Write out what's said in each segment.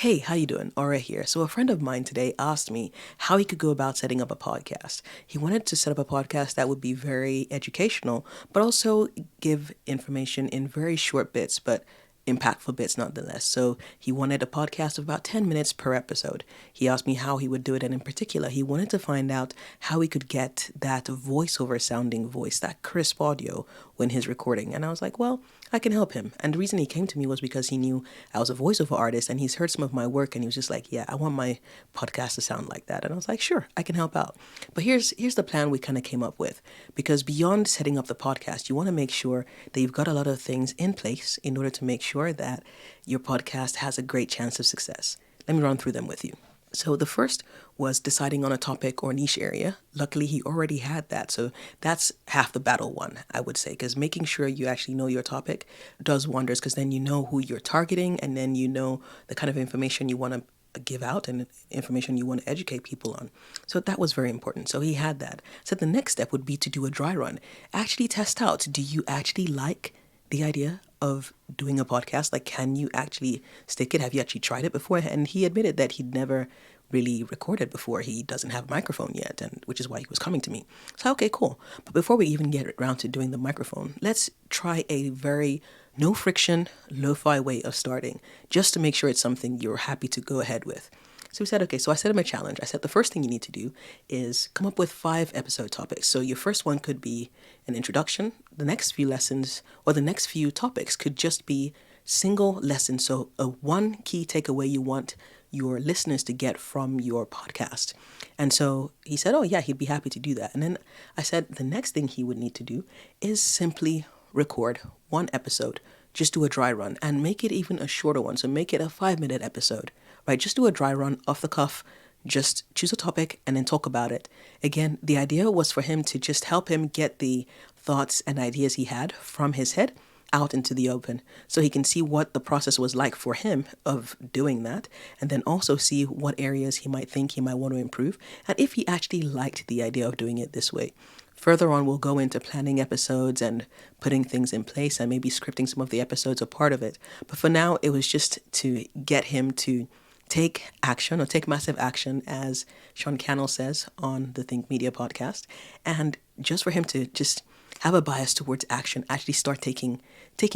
Hey, how you doing? Aura here. So a friend of mine today asked me how he could go about setting up a podcast. He wanted to set up a podcast that would be very educational, but also give information in very short bits, but impactful bits nonetheless. So he wanted a podcast of about 10 minutes per episode. He asked me how he would do it, and in particular, he wanted to find out how he could get that voiceover sounding voice, that crisp audio when he's recording. And I was like, well, I can help him. And the reason he came to me was because he knew I was a voiceover artist and he's heard some of my work and he was just like, yeah, I want my podcast to sound like that. And I was like, sure, I can help out. But here's the plan we kind of came up with. Because beyond setting up the podcast, you want to make sure that you've got a lot of things in place in order to make sure that your podcast has a great chance of success. Let me run through them with you. So the first was deciding on a topic or niche area. Luckily, he already had that. So that's half the battle won, I would say, because making sure you actually know your topic does wonders, because then you know who you're targeting and then you know the kind of information you want to give out and information you want to educate people on. So that was very important. So he had that. So the next step would be to do a dry run. Actually test out, do you actually like the idea of doing a podcast? Like, can you actually stick it? Have you actually tried it before? And he admitted that he'd never really recorded before. He doesn't have a microphone yet, and which is why he was coming to me. So, okay, cool. But before we even get around to doing the microphone, let's try a very no friction, lo-fi way of starting, just to make sure it's something you're happy to go ahead with. So we said, okay, so I set him a challenge. I said, the first thing you need to do is come up with 5 episode topics. So your first one could be an introduction. The next few lessons or the next few topics could just be single lessons. So a one key takeaway you want your listeners to get from your podcast. And so he said, oh yeah, he'd be happy to do that. And then I said, the next thing he would need to do is simply record 1 episode. Just do a dry run and make it even a shorter one. So make it a 5-minute episode, right? Just do a dry run off the cuff. Just choose a topic and then talk about it. Again, the idea was for him to just help him get the thoughts and ideas he had from his head out into the open, so he can see what the process was like for him of doing that, and then also see what areas he might think he might want to improve, and if he actually liked the idea of doing it this way. Further on, we'll go into planning episodes and putting things in place and maybe scripting some of the episodes a part of it. But for now, it was just to get him to take action, or take massive action, as Sean Cannell says on the Think Media podcast, and just for him to just have a bias towards action, actually start taking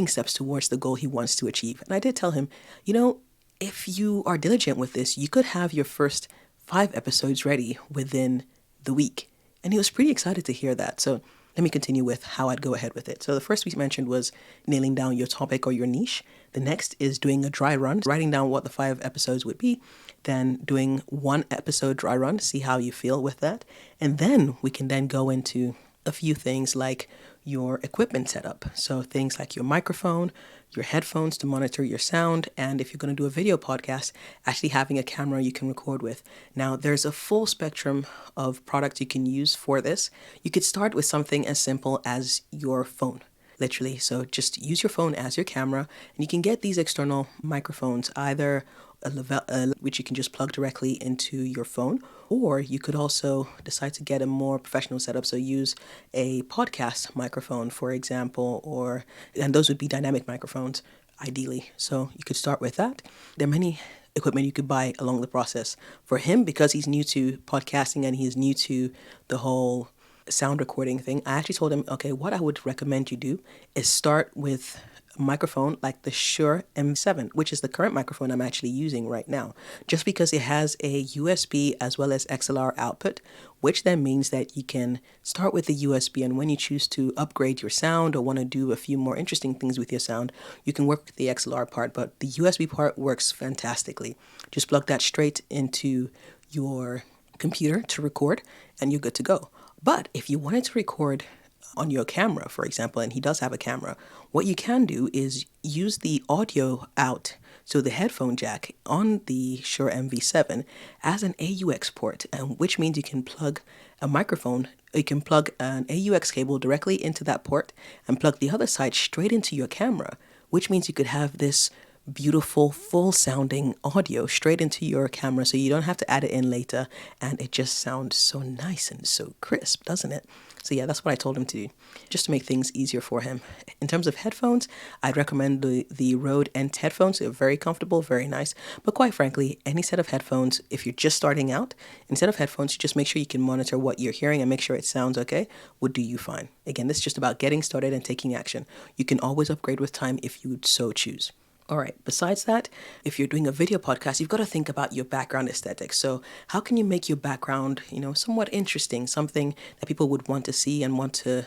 steps towards the goal he wants to achieve. And I did tell him, if you are diligent with this, you could have your first 5 episodes ready within the week. And he was pretty excited to hear that. So let me continue with how I'd go ahead with it. So the first we mentioned was nailing down your topic or your niche. The next is doing a dry run, writing down what the 5 episodes would be, then doing 1 episode dry run, see how you feel with that. And then we can then go into a few things like your equipment setup. So things like your microphone, your headphones to monitor your sound, and if you're going to do a video podcast, actually having a camera you can record with. Now, there's a full spectrum of products you can use for this. You could start with something as simple as your phone, literally. So just use your phone as your camera, and you can get these external microphones, either which you can just plug directly into your phone, or you could also decide to get a more professional setup. So use a podcast microphone, for example, and those would be dynamic microphones, ideally. So you could start with that. There are many equipment you could buy along the process. For him, because he's new to podcasting and he's new to the whole sound recording thing, I actually told him, okay, what I would recommend you do is start with a microphone like the Shure M7, which is the current microphone I'm actually using right now, just because it has a USB as well as XLR output, which then means that you can start with the USB, and when you choose to upgrade your sound or want to do a few more interesting things with your sound, you can work with the XLR part, but the USB part works fantastically. Just plug that straight into your computer to record and you're good to go. But if you wanted to record on your camera, for example, and he does have a camera, what you can do is use the audio out, so the headphone jack on the Shure MV7 as an AUX port, and which means you can plug a microphone, you can plug an AUX cable directly into that port and plug the other side straight into your camera, which means you could have this beautiful, full sounding audio straight into your camera so you don't have to add it in later. And it just sounds so nice and so crisp, doesn't it? So yeah, that's what I told him to do, just to make things easier for him. In terms of headphones, I'd recommend the Rode Ent headphones. They're very comfortable, very nice. But quite frankly, any set of headphones, if you're just starting out, instead of headphones, you just make sure you can monitor what you're hearing and make sure it sounds okay, would do you fine. Again, this is just about getting started and taking action. You can always upgrade with time if you so choose. All right, besides that, if you're doing a video podcast, you've got to think about your background aesthetics. So how can you make your background, somewhat interesting, something that people would want to see and want to,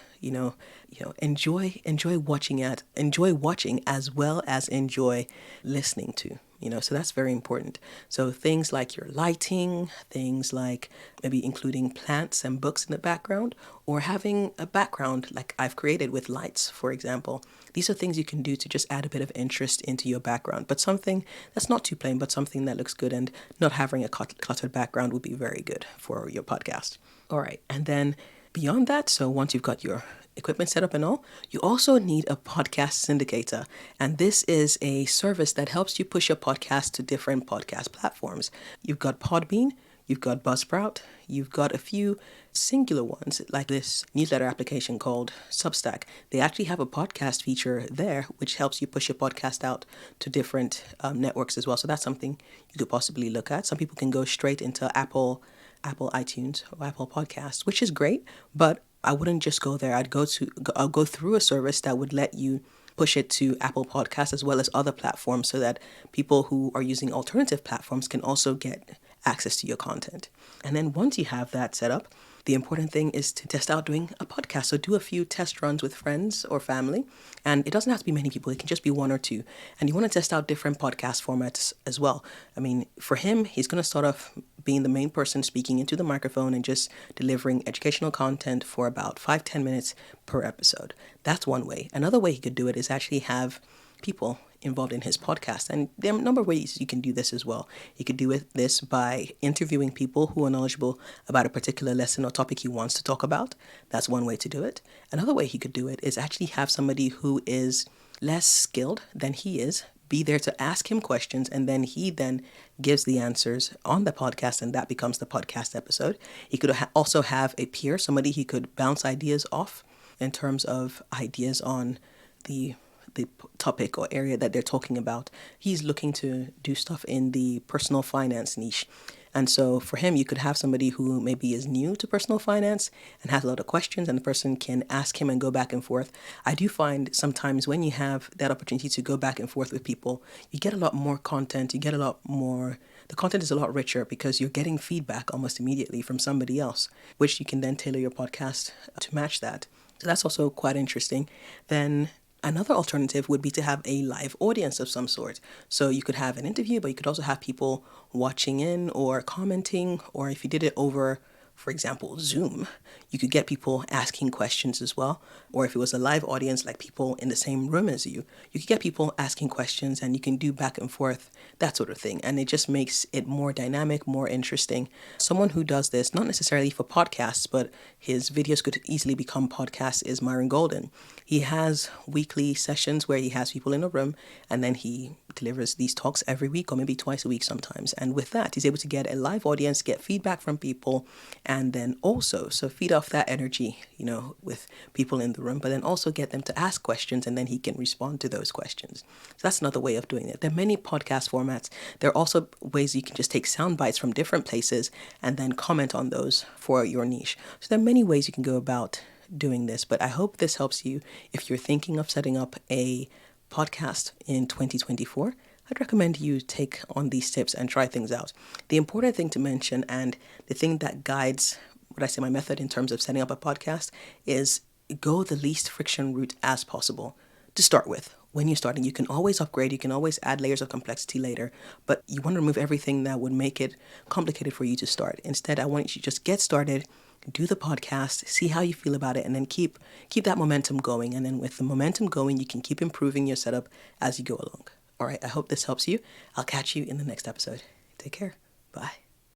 enjoy watching as well as enjoy listening to. So that's very important. So things like your lighting, things like maybe including plants and books in the background, or having a background like I've created with lights, for example. These are things you can do to just add a bit of interest into your background, but something that's not too plain, but something that looks good, and not having a cluttered background would be very good for your podcast. All right. And then beyond that, so once you've got your equipment set up and all, you also need a podcast syndicator. And this is a service that helps you push your podcast to different podcast platforms. You've got Podbean, you've got Buzzsprout, you've got a few singular ones like this newsletter application called Substack. They actually have a podcast feature there, which helps you push your podcast out to different networks as well. So that's something you could possibly look at. Some people can go straight into Apple iTunes or Apple Podcasts, which is great, but I wouldn't just go there. I'll go through a service that would let you push it to Apple Podcasts as well as other platforms so that people who are using alternative platforms can also get access to your content. And then once you have that set up, the important thing is to test out doing a podcast. So do a few test runs with friends or family. And it doesn't have to be many people. It can just be one or two. And you want to test out different podcast formats as well. I mean, for him, he's going to start off being the main person speaking into the microphone and just delivering educational content for about 5-10 minutes per episode. That's one way. Another way he could do it is actually have people involved in his podcast. And there are a number of ways you can do this as well. You could do this by interviewing people who are knowledgeable about a particular lesson or topic he wants to talk about. That's one way to do it. Another way he could do it is actually have somebody who is less skilled than he is be there to ask him questions, and then he then gives the answers on the podcast, and that becomes the podcast episode. He could also have a peer, somebody he could bounce ideas off in terms of ideas on the topic or area that they're talking about. He's looking to do stuff in the personal finance niche. And so for him, you could have somebody who maybe is new to personal finance and has a lot of questions, and the person can ask him and go back and forth. I do find sometimes when you have that opportunity to go back and forth with people, you get a lot more content. The content is a lot richer because you're getting feedback almost immediately from somebody else, which you can then tailor your podcast to match that. So that's also quite interesting. Then another alternative would be to have a live audience of some sort. So you could have an interview, but you could also have people watching in or commenting, or if you did it over, for example, Zoom, you could get people asking questions as well. Or if it was a live audience, like people in the same room as you could get people asking questions, and you can do back and forth, that sort of thing. And it just makes it more dynamic, more interesting. Someone who does this, not necessarily for podcasts, but his videos could easily become podcasts, is Myron Golden. He has weekly sessions where he has people in a room, and then he delivers these talks every week or maybe twice a week sometimes. And with that, he's able to get a live audience, get feedback from people, and then also feed off that energy, with people in the room, but then also get them to ask questions, and then he can respond to those questions. So that's another way of doing it. There are many podcast formats. There are also ways you can just take sound bites from different places and then comment on those for your niche. So there are many ways you can go about doing this, but I hope this helps you if you're thinking of setting up a podcast in 2024. I'd recommend you take on these tips and try things out. The important thing to mention, and the thing that guides my method in terms of setting up a podcast, is go the least friction route as possible to start with. When you're starting, you can always upgrade, you can always add layers of complexity later, but you want to remove everything that would make it complicated for you to start. Instead, I want you to just get started, do the podcast, see how you feel about it, and then keep that momentum going. And then with the momentum going, you can keep improving your setup as you go along. All right, I hope this helps you. I'll catch you in the next episode. Take care. Bye.